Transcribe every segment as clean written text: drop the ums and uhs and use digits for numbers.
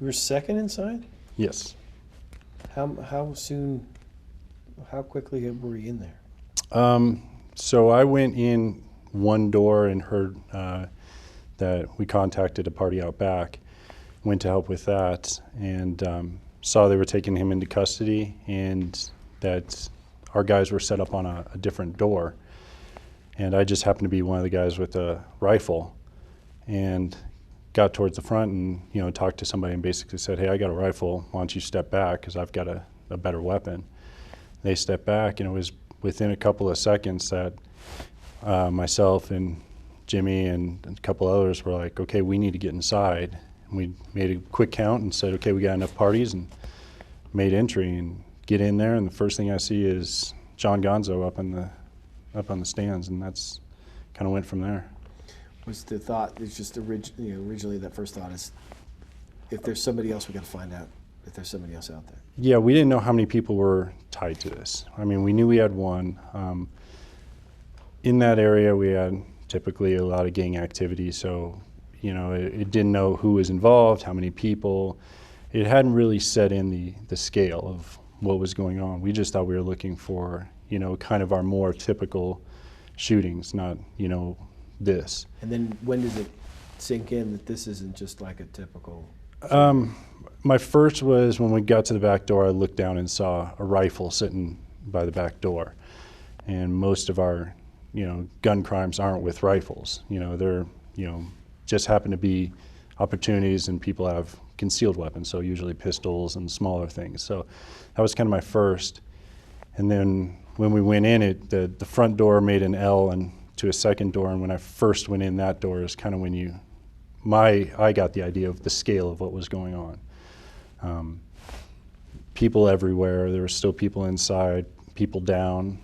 You were second inside? Yes. How soon, how quickly were you in there? So I went in one door and heard that we contacted a party out back, went to help with that, and saw they were taking him into custody and that our guys were set up on a different door. And I just happened to be one of the guys with a rifle and got towards the front and, you know, talked to somebody and basically said, hey, I got a rifle, why don't you step back because I've got a better weapon. They stepped back and it was within a couple of seconds that myself and Jimmy and a couple others were like, okay, we need to get inside. And we made a quick count and said, okay, we got enough parties, and made entry and get in there. And the first thing I see is John Gonzo up on the stands, and that's kind of went from there. Was the thought, it's just originally that first thought is, if there's somebody else, we got to find out if there's somebody else out there. Yeah, we didn't know how many people were tied to this. I mean, we knew we had one. In that area, we had typically a lot of gang activity, so, you know, it didn't know who was involved, how many people. It hadn't really set in the scale of what was going on. We just thought we were looking for, you know, kind of our more typical shootings, not, you know, this. And then when does it sink in that this isn't just like a typical? My first was when we got to the back door, I looked down and saw a rifle sitting by the back door. And most of our, you know, gun crimes aren't with rifles. You know, they're, you know, just happen to be opportunities and people have concealed weapons, so usually pistols and smaller things. So that was kind of my first. And then when we went in, the front door made an L and to a second door, and when I first went in that door is kind of when I got the idea of the scale of what was going on. People everywhere. There were still people inside, people down.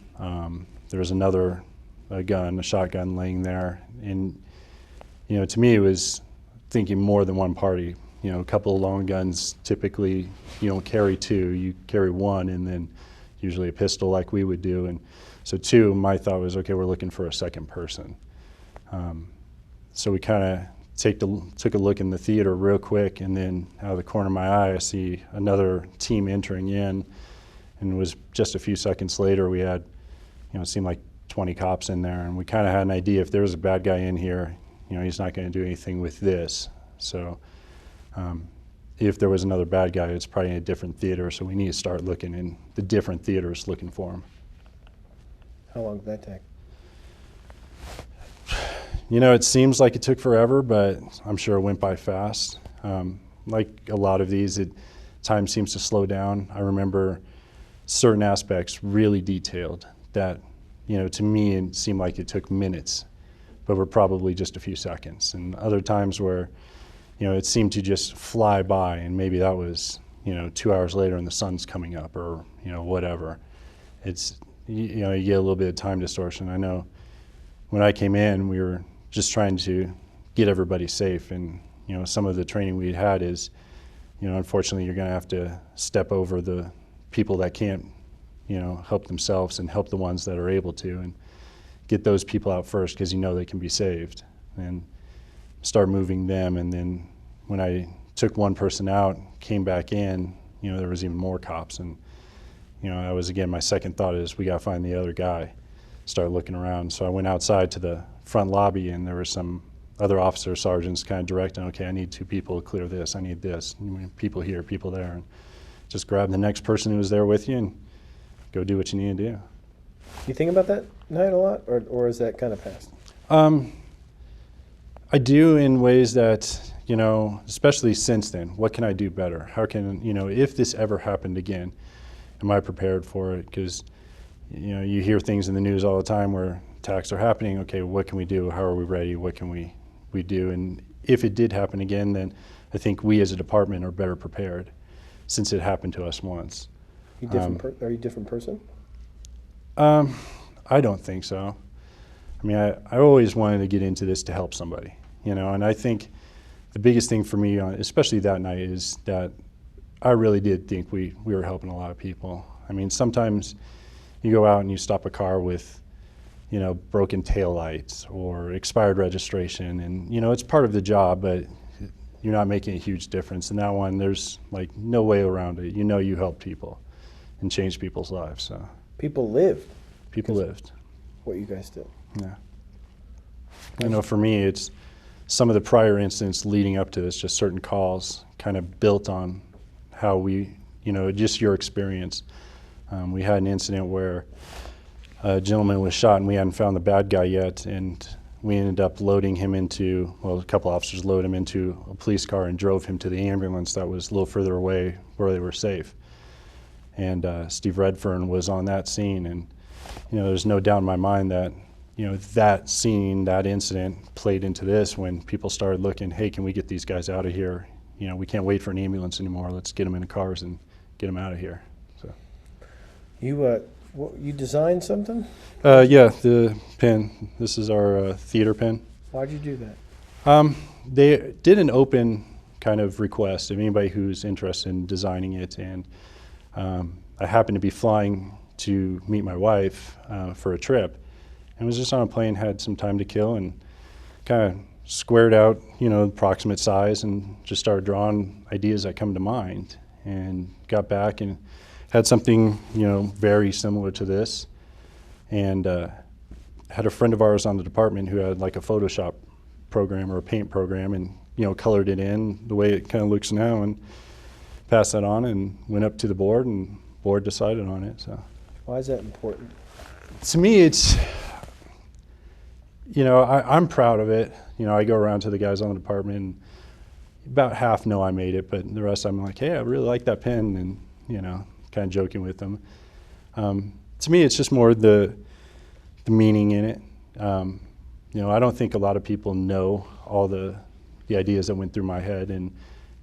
There was another a shotgun laying there. And, you know, to me it was thinking more than one party. You know, a couple of long guns, typically you don't carry two, you carry one, and then usually a pistol like we would do. And so two, my thought was, okay, we're looking for a second person. So we kind of took a look in the theater real quick, and then out of the corner of my eye, I see another team entering in, and it was just a few seconds later we had, you know, it seemed like 20 cops in there, and we kind of had an idea if there was a bad guy in here, you know, he's not going to do anything with this. So if there was another bad guy, it's probably in a different theater, so we need to start looking in the different theaters looking for him. How long did that take? You know, it seems like it took forever, but I'm sure it went by fast. Like a lot of these, time seems to slow down. I remember certain aspects really detailed that, you know, to me it seemed like it took minutes, but were probably just a few seconds. And other times where, you know, it seemed to just fly by, and maybe that was, you know, 2 hours later and the sun's coming up, or, you know, whatever. It's, you know, you get a little bit of time distortion. I know when I came in, we were just trying to get everybody safe, and, you know, some of the training we had is, you know, unfortunately you're going to have to step over the people that can't, you know, help themselves and help the ones that are able to, and get those people out first because you know they can be saved, and start moving them. And then when I took one person out, came back in, you know, there was even more cops. And, you know, that was, again, my second thought is we got to find the other guy. Start looking around. So I went outside to the front lobby, and there were some other officers, sergeants kind of directing, okay, I need 2 people to clear this, I need this, people here, people there. And just grab the next person who was there with you and go do what you need to do. You think about that night a lot, or is that kind of past? I do, in ways that, you know, especially since then, what can I do better? How can, you know, if this ever happened again, am I prepared for it? Because, you know, you hear things in the news all the time where attacks are happening. Okay, what can we do? How are we ready? What can we do? And if it did happen again, then I think we as a department are better prepared, since it happened to us once. Are you a different person? I don't think so. I mean, I always wanted to get into this to help somebody, you know, and I think the biggest thing for me, especially that night, is that I really did think we were helping a lot of people. I mean, sometimes you go out and you stop a car with, you know, broken taillights or expired registration, and, you know, it's part of the job, but you're not making a huge difference. In that one, there's like no way around it. You know you helped people and changed people's lives. So People lived people lived. what you guys did. Yeah. You know, for me, it's some of the prior incidents leading up to this, just certain calls kind of built on how we, you know, just your experience. We had an incident where a gentleman was shot and we hadn't found the bad guy yet, and we ended up loading him into, well, a couple officers loaded him into a police car and drove him to the ambulance that was a little further away where they were safe. And Steve Redfern was on that scene, and you know, there's no doubt in my mind that, you know, that scene, that incident played into this when people started looking, hey, can we get these guys out of here? You know, we can't wait for an ambulance anymore. Let's get them in the cars and get them out of here. So. You designed something? Yeah, the pen. This is our theater pen. Why'd you do that? They did an open kind of request of anybody who's interested in designing it, and I happened to be flying to meet my wife for a trip, and was just on a plane, had some time to kill, and kind of squared out, you know, approximate size, and just started drawing ideas that come to mind, and got back and had something, you know, very similar to this, and had a friend of ours on the department who had like a Photoshop program or a paint program, and you know, colored it in the way it kind of looks now, and passed that on and went up to the board, and board decided on it. So Why is that important? to me, it's, you know, I'm proud of it. You know, I go around to the guys on the department, and about half know I made it, but the rest I'm like, hey, I really like that pen, and you know, kind of joking with them. To me, it's just more the meaning in it. You know, I don't think a lot of people know all the ideas that went through my head and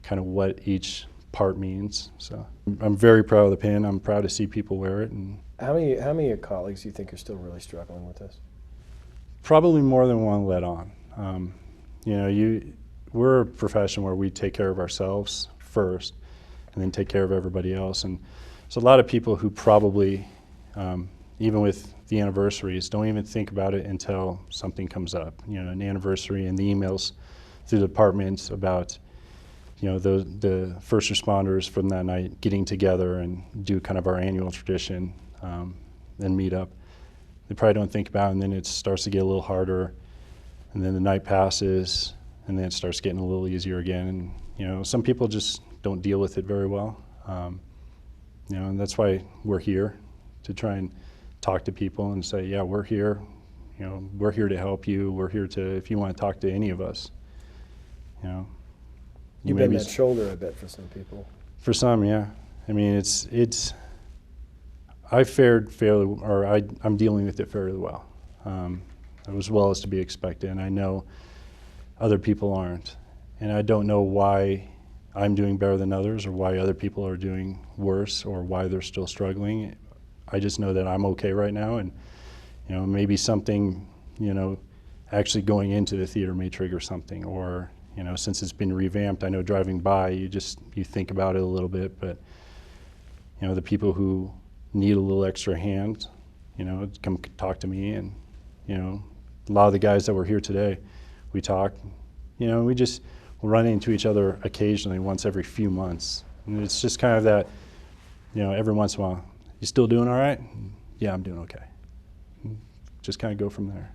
kind of what each part means. So I'm very proud of the pen. I'm proud to see people wear it. And How many of your colleagues do you think are still really struggling with this? probably more than one let on. You know, we're a profession where we take care of ourselves first and then take care of everybody else. And there's a lot of people who probably, even with the anniversaries, don't even think about it until something comes up. You know, an anniversary and the emails through the department about, you know, the first responders from that night getting together and do kind of our annual tradition and meet up. They probably don't think about it, and then it starts to get a little harder, and then the night passes, and then it starts getting a little easier again. And you know, some people just don't deal with it very well. You know, and that's why we're here, to try and talk to people and say, yeah, we're here. You know, we're here to help you. We're here to, if you want to talk to any of us. You know, You've been that shoulder, I bet, for some people. For some, yeah. I mean, I fared fairly, or I'm dealing with it fairly well, as well as to be expected. And I know other people aren't, and I don't know why I'm doing better than others, or why other people are doing worse, or why they're still struggling. I just know that I'm okay right now, and you know, maybe something, you know, actually going into the theater may trigger something, or you know, since it's been revamped, I know driving by, you think about it a little bit, but you know, the people who need a little extra hand, you know, come talk to me, and you know, a lot of the guys that were here today, we talk, you know, we'll run into each other occasionally, once every few months, and it's just kind of that, you know, every once in a while, you still doing all right? Yeah, I'm doing okay. Just kind of go from there.